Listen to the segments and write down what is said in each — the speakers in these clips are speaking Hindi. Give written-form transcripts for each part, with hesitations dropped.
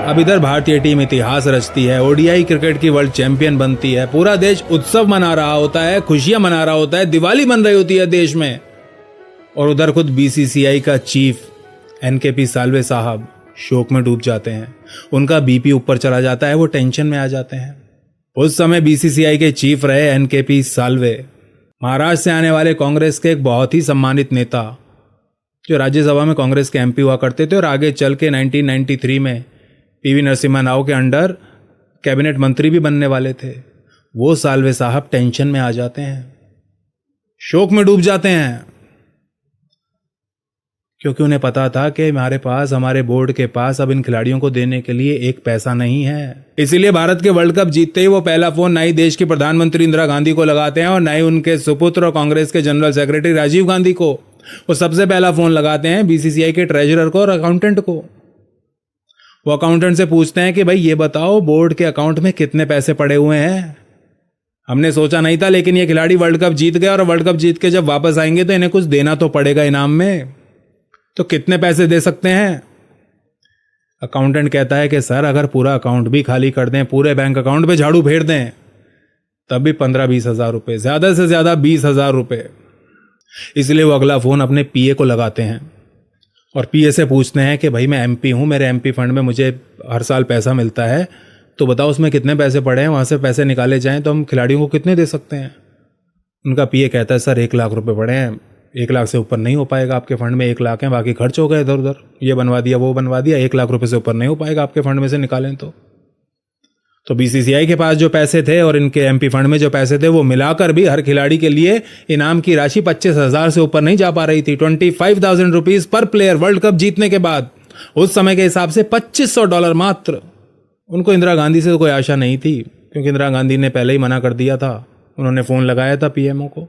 अब इधर भारतीय टीम इतिहास रचती है, ओडीआई क्रिकेट की वर्ल्ड चैंपियन बनती है, पूरा देश उत्सव मना रहा होता है, खुशियां मना रहा होता है, दिवाली बन रही होती है देश में। और उधर खुद बीसीसीआई का चीफ एनकेपी साल्वे साहब शोक में डूब जाते हैं। उनका बीपी ऊपर चला जाता है, वो टेंशन में आ जाते हैं। उस समय बीसीसीआई के चीफ रहे एनकेपी साल्वे, महाराष्ट्र से आने वाले कांग्रेस के एक बहुत ही सम्मानित नेता, जो राज्यसभा में कांग्रेस के एमपी हुआ करते थे और आगे चल के 1993 में पीवी नरसिम्हा राव के अंडर कैबिनेट मंत्री भी बनने वाले थे। वो साल्वे साहब टेंशन में आ जाते हैं, शोक में डूब जाते हैं, क्योंकि उन्हें पता था कि हमारे बोर्ड के पास अब इन खिलाड़ियों को देने के लिए एक पैसा नहीं है। इसीलिए भारत के वर्ल्ड कप जीतते ही वो पहला फोन ना ही देश की प्रधानमंत्री इंदिरा गांधी को लगाते हैं और ना ही उनके सुपुत्र और कांग्रेस के जनरल सेक्रेटरी राजीव गांधी को। वो सबसे पहला फोन लगाते हैं बीसीसीआई के ट्रेजरर को और अकाउंटेंट को। वो अकाउंटेंट से पूछते हैं कि भाई ये बताओ, बोर्ड के अकाउंट में कितने पैसे पड़े हुए हैं? हमने सोचा नहीं था, लेकिन ये खिलाड़ी वर्ल्ड कप जीत गए और वर्ल्ड कप जीत के जब वापस आएंगे तो इन्हें कुछ देना तो पड़ेगा इनाम में, तो कितने पैसे दे सकते हैं? अकाउंटेंट कहता है कि सर, अगर पूरा अकाउंट भी खाली कर दें, पूरे बैंक अकाउंट पे झाड़ू फेर दें, तब भी 15-20 हज़ार रुपये, ज्यादा से ज्यादा 20 हज़ार रुपये। इसलिए वो अगला फोन अपने पीए को लगाते हैं और पीए से पूछते हैं कि भाई मैं एमपी हूं, मेरे एमपी फंड में मुझे हर साल पैसा मिलता है, तो बताओ उसमें कितने पैसे पड़े हैं, वहां से पैसे निकाले जाएं तो हम खिलाड़ियों को कितने दे सकते हैं? उनका पीए कहता है सर 1 लाख रुपए पड़े हैं, 1 लाख से ऊपर नहीं हो पाएगा, आपके फंड में 1 लाख है, बाकी खर्च हो गए इधर उधर, ये बनवा दिया वो बनवा दिया, 1 लाख रुपए से ऊपर नहीं हो पाएगा आपके फंड में से निकालें तो बीसीसीआई के पास जो पैसे थे और इनके एमपी फंड में जो पैसे थे, वो मिलाकर भी हर खिलाड़ी के लिए इनाम की राशि 25,000 से ऊपर नहीं जा पा रही थी। 25,000 rupees per player world cup जीतने के बाद, उस समय के हिसाब से $2,500 मात्र। उनको इंदिरा गांधी से तो कोई आशा नहीं थी, क्योंकि इंदिरा गांधी ने पहले ही मना कर दिया था। उन्होंने फोन लगाया था पीएमओ को,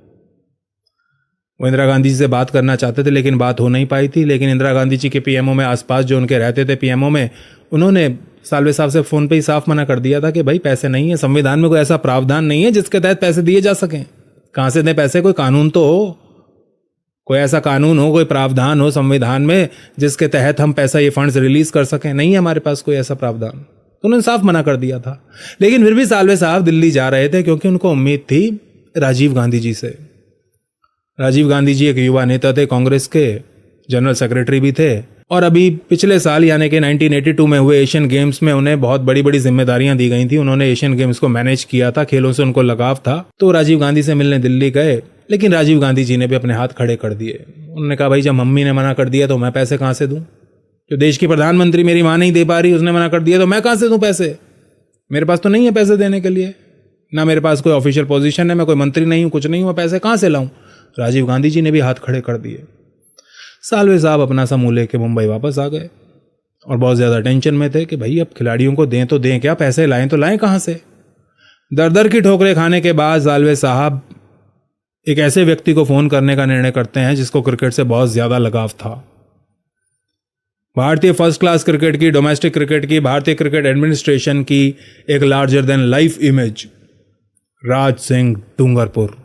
वो इंदिरा गांधी जी से बात करना चाहते थे, लेकिन बात हो नहीं पाई थी। लेकिन इंदिरा गांधी जी के पीएमओ में आसपास जो उनके रहते थे पीएमओ में, उन्होंने साल्वे साहब से फोन पे ही साफ मना कर दिया था कि भाई पैसे नहीं है, संविधान में कोई ऐसा प्रावधान नहीं है जिसके तहत पैसे दिए जा सकें। कहां से दें पैसे? कोई कानून तो हो, कोई ऐसा कानून हो, कोई प्रावधान हो संविधान में जिसके तहत हम पैसा, ये फंड्स रिलीज कर सकें। नहीं है हमारे पास कोई ऐसा प्रावधान, तो उन्होंने साफ मना कर दिया था। लेकिन फिर भी साल्वे साहब दिल्ली जा रहे थे, क्योंकि उनको उम्मीद थी राजीव गांधी जी से। राजीव गांधी जी एक युवा नेता थे, कांग्रेस के जनरल सेक्रेटरी भी थे, और अभी पिछले साल यानी कि 1982 में हुए एशियन गेम्स में उन्हें बहुत बड़ी बड़ी जिम्मेदारियां दी गई थी। उन्होंने एशियन गेम्स को मैनेज किया था, खेलों से उनको लगाव था, तो राजीव गांधी से मिलने दिल्ली गए। लेकिन राजीव गांधी जी ने भी अपने हाथ खड़े कर दिए। उन्होंने कहा भाई जब मम्मी ने मना कर दिया तो मैं पैसे कहां से दूं? जो देश की प्रधानमंत्री मेरी मां नहीं दे पा रही, उसने मना कर दिया तो मैं कहां से दूं पैसे? मेरे पास तो नहीं है पैसे देने के लिए, ना मेरे पास कोई ऑफिशियल पोजीशन है, मैं कोई मंत्री नहीं हूं, कुछ नहीं हूं, पैसे कहां से लाऊं? राजीव गांधी जी ने भी हाथ खड़े कर दिए। साल्वे साहब अपना समूह लेके मुंबई वापस आ गए और बहुत ज्यादा टेंशन में थे कि भाई अब खिलाड़ियों को दें तो दें क्या, पैसे लाएं तो लाएं कहां से? दर दर की ठोकरें खाने के बाद साल्वे साहब एक ऐसे व्यक्ति को फोन करने का निर्णय करते हैं जिसको क्रिकेट से बहुत ज्यादा लगाव था। भारतीय फर्स्ट क्लास क्रिकेट की, डोमेस्टिक क्रिकेट की, भारतीय क्रिकेट एडमिनिस्ट्रेशन की एक larger than life image, Raj Singh Dungarpur.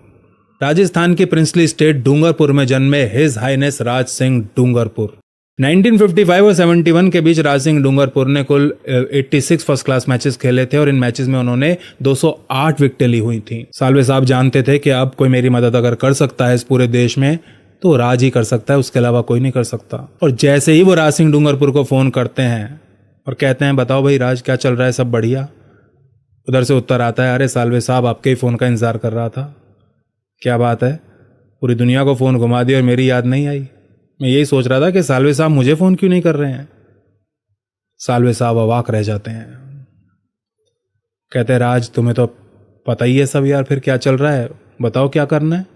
Rajasthan की प्रिंसली स्टेट डूंगरपुर में जन्मे हिज हाईनेस राज सिंह डूंगरपुर। 1955 और 71 के बीच राज सिंह डूंगरपुर ने कुल 86 फर्स्ट क्लास मैचेस खेले थे और इन मैचेस में उन्होंने 208 विकेटें ली हुई थी। साल्वे साहब जानते थे कि अब कोई मेरी मदद अगर कर सकता है इस पूरे देश में तो राज ही कर सकता है, उसके अलावा कोई नहीं कर सकता। और जैसे ही वो राज सिंह डूंगरपुर को फोन करते हैं और कहते हैं बताओ भाई राज क्या चल रहा है, सब बढ़िया? उधर से उत्तर आता है, अरे साल्वे साहब आपके ही फोन का इंतजार कर रहा था। क्या बात है, पूरी दुनिया को फोन घुमा दिया और मेरी याद नहीं आई? मैं यही सोच रहा था कि साल्वे साहब मुझे फोन क्यों नहीं कर रहे हैं। साल्वे साहब अवाक रह जाते हैं, कहते हैं राज तुम्हें तो पता ही है सब यार, फिर क्या चल रहा है, बताओ क्या करना है?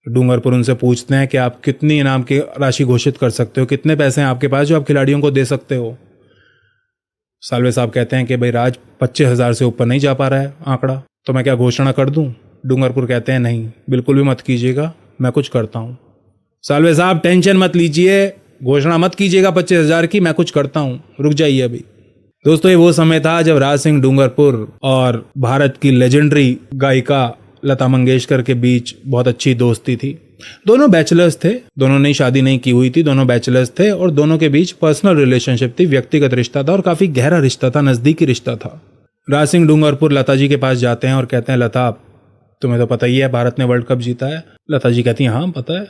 डूंगरपुर उनसे पूछते हैं कि आप कितनी इनाम की राशि घोषित कर सकते हो, कितने पैसे हैं आपके पास जो आप खिलाड़ियों को दे सकते हो? साल्वे साहब कहते हैं कि भाई राज 25,000 से ऊपर नहीं जा पा रहा है आंकड़ा, तो मैं क्या घोषणा कर दूं? डूंगरपुर कहते हैं नहीं, बिल्कुल भी मत कीजिएगा, मैं कुछ करता हूं। साल्वे साहब टेंशन मत लीजिए, घोषणा मत कीजिएगा 25,000 की, मैं कुछ करता हूं, रुक जाइए अभी। दोस्तों ये वो समय था जब राज सिंह डूंगरपुर और भारत की लेजेंडरी गायिका लता मंगेशकर के बीच बहुत अच्छी दोस्ती थी। दोनों बैचलर्स थे, दोनों ने शादी नहीं की हुई थी, दोनों बैचलर्स थे और दोनों के बीच पर्सनल रिलेशनशिप थी, व्यक्तिगत रिश्ता था और काफी गहरा रिश्ता था, नजदीकी रिश्ता था। राज सिंह डूंगरपुर लता जी के पास जाते हैं और कहते हैं, लता तुम्हें तो पता ही है भारत ने वर्ल्ड कप जीता है। लता जी कहती हैं, हाँ पता है,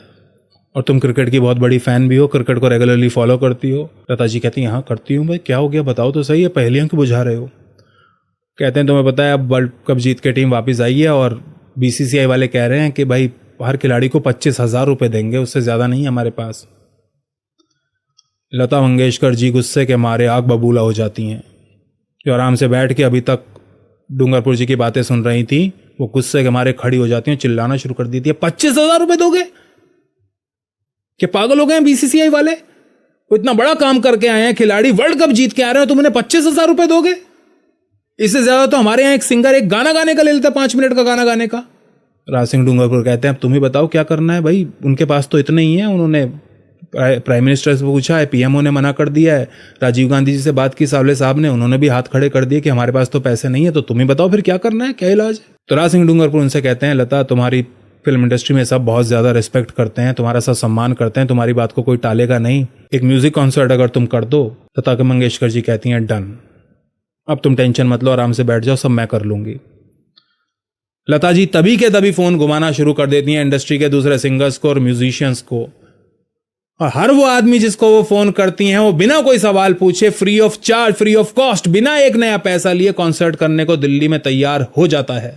और तुम क्रिकेट की बहुत बड़ी फैन भी हो, क्रिकेट को रेगुलरली फॉलो करती हो। लता जी कहती हैं, हाँ करती हूँ। भाई क्या हो गया, बताओ तो सही है, पहेलियां क्यों बुझा रहे हो। कहते हैं, तुम्हें पता है अब वर्ल्ड कप जीत के टीम वापस आई है और बीसीसीआई वाले कह रहे हैं कि भाई हर खिलाड़ी को 25,000 रुपये देंगे, उससे ज़्यादा नहीं है हमारे पास। लता मंगेशकर जी गुस्से के मारे आग बबूला हो जाती हैं, जो आराम से बैठ के अभी तक डूंगरपुर जी की बातें सुन रही थी, वो गुस्से के मारे खड़ी हो जाती हैं, चिल्लाना शुरू कर देती है, 25,000 रुपये दोगे? क्या पागल हो गए हैं बीसीसीआई वाले? वो इतना बड़ा काम करके आए हैं, खिलाड़ी वर्ल्ड कप जीत के आ रहे हो, तुम उन्हें 25,000 रुपये दोगे? इससे ज्यादा तो हमारे यहाँ एक सिंगर एक गाना गाने का ले लेता, 5 मिनट का गाना गाने का। राज सिंह डूंगरपुर कहते हैं, अब तुम ही बताओ क्या करना है भाई, उनके पास तो इतने ही हैं। उन्होंने प्राइम मिनिस्टर से पूछा है, पीएमओ ने मना कर दिया है, राजीव गांधी जी से बात की सावले साहब ने, उन्होंने भी हाथ खड़े कर दिए कि हमारे पास तो पैसे नहीं है, तो तुम ही बताओ फिर क्या करना है, क्या इलाज है। तो राज सिंह डूंगरपुर उनसे कहते हैं, लता तुम्हारी फिल्म इंडस्ट्री में सब बहुत ज्यादा रिस्पेक्ट करते हैं, तुम्हारा सब सम्मान करते हैं, तुम्हारी बात को कोई टालेगा नहीं, एक म्यूजिक कॉन्सर्ट अगर तुम कर दो। लता मंगेशकर जी कहती हैं, डन, अब तुम टेंशन मत लो, आराम से बैठ जाओ, सब मैं कर लूंगी। लता जी तभी के तभी फोन घुमाना शुरू कर देती हैं इंडस्ट्री के दूसरे सिंगर्स को और म्यूजिशियंस को, और हर वो आदमी जिसको वो फोन करती हैं वो बिना कोई सवाल पूछे, free of charge, free of cost, बिना एक नया पैसा लिए कॉन्सर्ट करने को दिल्ली में तैयार हो जाता है।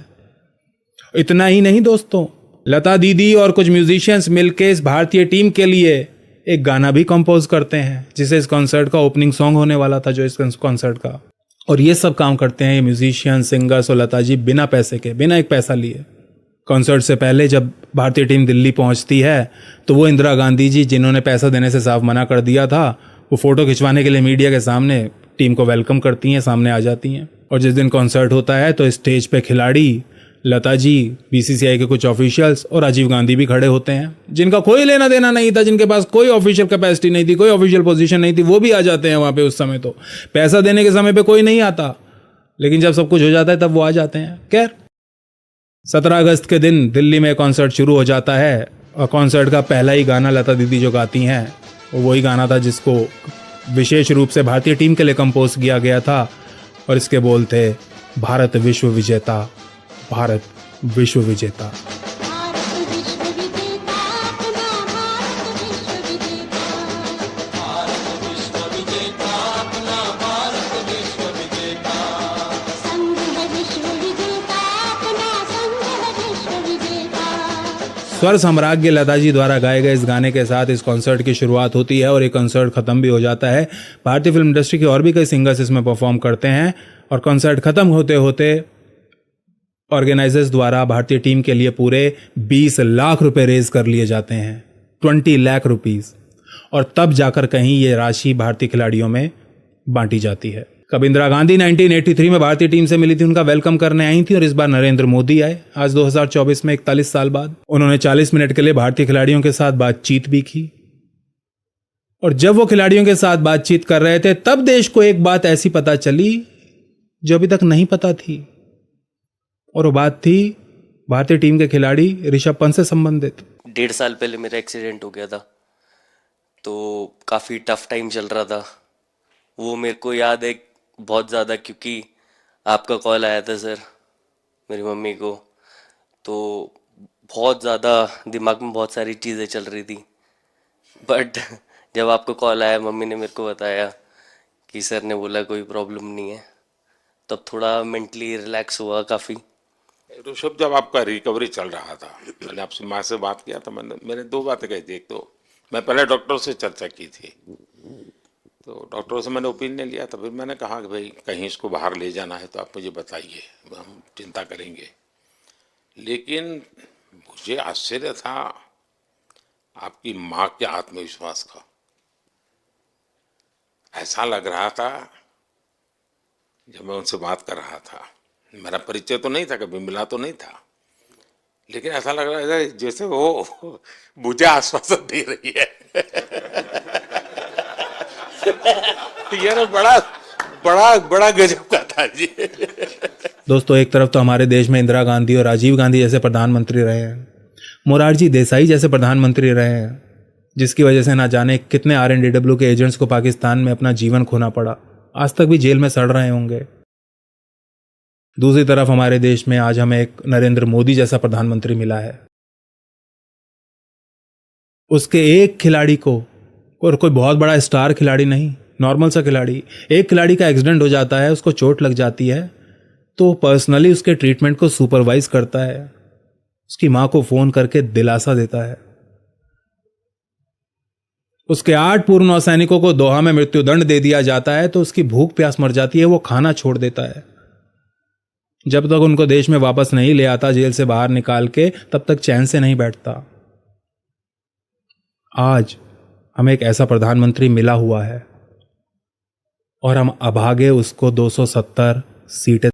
इतना ही नहीं दोस्तों, लता दीदी और कुछ म्यूजिशियंस मिलकर इस भारतीय टीम के लिए एक गाना भी कंपोज करते हैं, जिसे इस कॉन्सर्ट का ओपनिंग सॉन्ग होने वाला था, जो इस कॉन्सर्ट का। और ये सब काम करते हैं ये म्यूजिशियन, सिंगर्स और लता जी बिना पैसे के, बिना एक पैसा लिए। कॉन्सर्ट से पहले जब भारतीय टीम दिल्ली पहुंचती है तो वो इंदिरा गांधी जी, जिन्होंने पैसा देने से साफ मना कर दिया था, वो फोटो खिंचवाने के लिए मीडिया के सामने टीम को वेलकम करती हैं, सामने आ जाती हैं। और जिस दिन कॉन्सर्ट होता है तो स्टेज पे खिलाड़ी, लता जी, बीसीसीआई के कुछ ऑफिशियल्स और राजीव गांधी भी खड़े होते हैं, जिनका कोई लेना देना नहीं था, जिनके पास कोई ऑफिशियल कैपेसिटी नहीं थी, कोई ऑफिशियल पोजीशन नहीं थी, वो भी आ जाते हैं वहां पे। उस समय तो पैसा देने के समय पे कोई नहीं आता, लेकिन जब सब कुछ हो जाता है तब वो आ जाते हैं। खैर, 17 अगस्त के दिन दिल्ली में कॉन्सर्ट शुरू हो जाता है और कॉन्सर्ट का पहला ही गाना लता दीदी जो गाती हैं वो वही गाना था जिसको विशेष रूप से भारतीय टीम के लिए कंपोज किया गया था, और इसके बोल थे, भारत विश्व विजेता, भारत विश्व विजेता। स्वर सम्राज्ञ लता जी द्वारा गाए गए इस गाने के साथ इस कॉन्सर्ट की शुरुआत होती है और ये कॉन्सर्ट खत्म भी हो जाता है। भारतीय फिल्म इंडस्ट्री के और भी कई सिंगर्स इसमें परफॉर्म करते हैं और कॉन्सर्ट खत्म होते होते ऑर्गेनाइजर्स द्वारा भारतीय टीम के लिए पूरे 20 लाख रुपए रेज कर लिए जाते हैं, 20 लाख रुपीस, और तब जाकर कहीं ये राशि भारतीय खिलाड़ियों में बांटी जाती है। कब इंदिरा गांधी 1983 में भारतीय टीम से मिली थी, उनका वेलकम करने आई थी, और इस बार नरेंद्र मोदी आए आज 2024 में 41 साल बाद। उन्होंने 40 मिनट के लिए भारतीय खिलाड़ियों के साथ बातचीत भी की, और जब वो खिलाड़ियों के साथ बातचीत कर रहे थे तब देश को एक बात ऐसी पता चली जो अभी तक नहीं पता थी, और वो बात थी भारतीय टीम के खिलाड़ी ऋषभ पंत से संबंधित। 1.5 साल पहले मेरा एक्सीडेंट हो गया था, तो काफ़ी टफ टाइम चल रहा था। वो मेरे को याद है बहुत ज़्यादा, क्योंकि आपका कॉल आया था सर मेरी मम्मी को, तो बहुत ज़्यादा दिमाग में बहुत सारी चीज़ें चल रही थी। बट जब आपका कॉल आया, मम्मी ने मेरे को बताया कि सर ने बोला कोई प्रॉब्लम नहीं है, तब थोड़ा मेंटली रिलैक्स हुआ काफ़ी। ऋषभ, जब आपका रिकवरी चल रहा था, मैंने आपसे माँ से बात किया था, मैंने 2 बातें कही थी। एक तो मैं पहले डॉक्टर से चर्चा की थी, तो डॉक्टरों से मैंने ओपिनियन लिया था। फिर मैंने कहा कि भाई कहीं इसको बाहर ले जाना है तो आप मुझे बताइए, हम चिंता करेंगे। लेकिन मुझे आश्चर्य था आपकी माँ के आत्मविश्वास का। ऐसा लग रहा था, जब मैं उनसे बात कर रहा था, मेरा परिचय तो नहीं था, कभी मिला तो नहीं था, लेकिन ऐसा लग रहा है जैसे वो मुझे आश्वासन दे रही है। यार बड़ा बड़ा बड़ा गजब का था जी। दोस्तों, एक तरफ तो हमारे देश में इंदिरा गांधी और राजीव गांधी जैसे प्रधानमंत्री रहे हैं, मोरारजी देसाई जैसे प्रधानमंत्री रहे हैं, जिसकी वजह से ना जाने कितने RNDW के एजेंट्स को पाकिस्तान में अपना जीवन खोना पड़ा, आज तक भी जेल में सड़ रहे होंगे। दूसरी तरफ हमारे देश में आज हमें एक नरेंद्र मोदी जैसा प्रधानमंत्री मिला है। उसके एक खिलाड़ी को, और कोई बहुत बड़ा स्टार खिलाड़ी नहीं, नॉर्मल सा खिलाड़ी, एक खिलाड़ी का एक्सीडेंट हो जाता है, उसको चोट लग जाती है, तो पर्सनली उसके ट्रीटमेंट को सुपरवाइज करता है, उसकी मां को फोन करके दिलासा देता है। उसके 8 पूर्व नौसैनिकों को दोहा में मृत्युदंड दे दिया जाता है, तो उसकी भूख प्यास मर जाती है, वो खाना छोड़ देता है। जब तक उनको देश में वापस नहीं ले आता जेल से बाहर निकाल के, तब तक चैन से नहीं बैठता। आज हमें एक ऐसा प्रधानमंत्री मिला हुआ है और हम अभागे उसको 270 सीटें